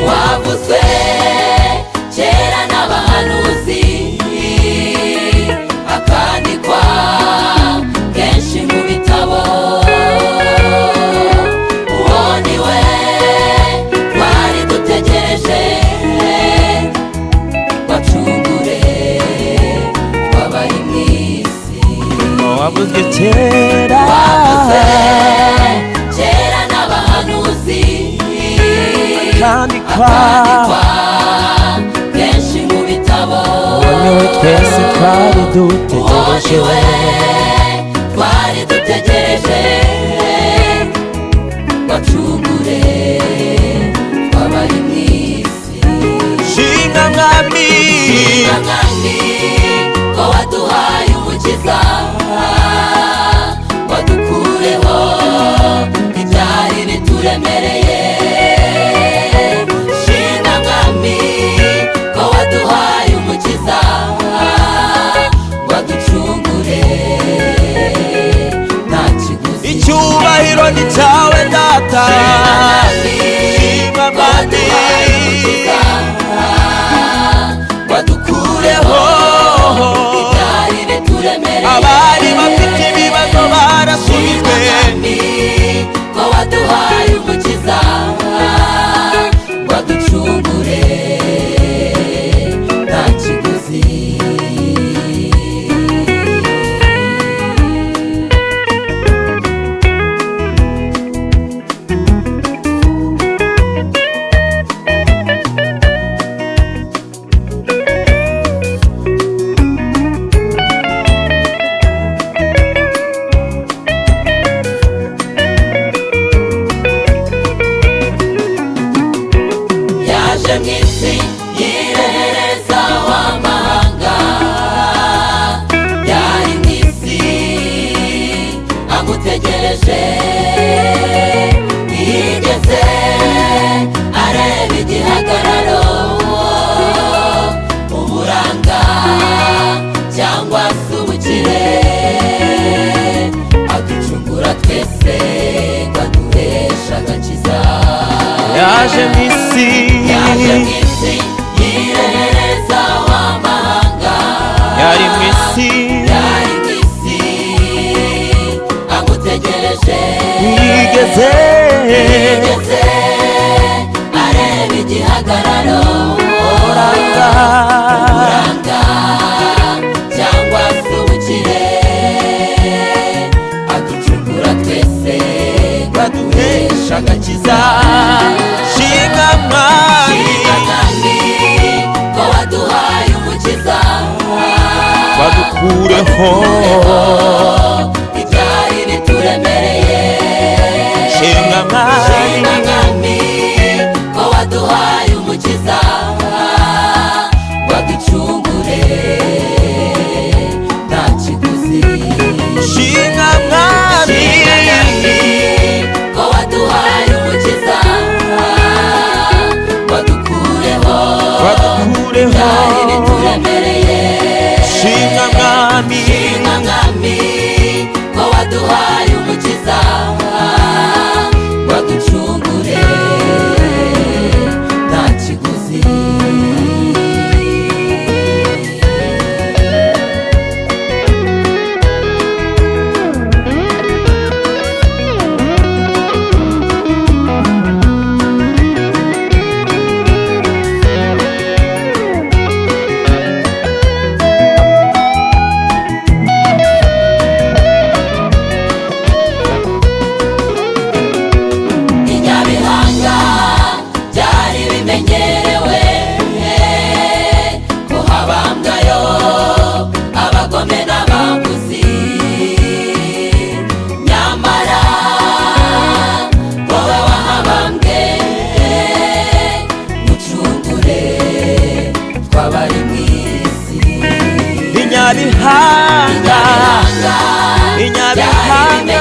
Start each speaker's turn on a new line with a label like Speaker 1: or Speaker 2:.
Speaker 1: wavuzwe kera n'abahanuzi akandikwa kenshi mu bitabo wowe twese twari dutegereje wacungure twabari mw'isi. Shimwa mwami ko waduhaye umukiza wadukureho ibyari bituremereye. Shimwa mwami ko waduhaye umukiza waducungure nta kiguzi. Icyubahiro ni cyawe data. Shimwa mwami wadukureho abari bafite ibibazo barasubijwe. Ko waduhaye umukiza waducungure nta kiguzi. Mwisi yirehereza w'amahanga yari mwisi amutegereje. Ntiyigeze areba igihagararo uburanga cyangwa se ubukire. Aducungura twese ngo aduheshe agakiza. Yaje mwisi yirehereza w'amahanga yari mwisi amutegereje. Ntiyigeze areba igihagararo uburanga cyangwa se ubukire. Aducungura twese ngo aduheshe agakiza. Shimwa mwami ko waduhaye umukiza wadukureho ibyari bituremereye. Shimwa mwami ko waduhaye umukiza waducungure nta kiguzi. Shimwa mwami ko waduhaye umukiza wadukureho ibyari bituremereye. Shimwa mwami ko waduhaye umukiza waducungure nta kiguzi. Inyabihanga inyabihanga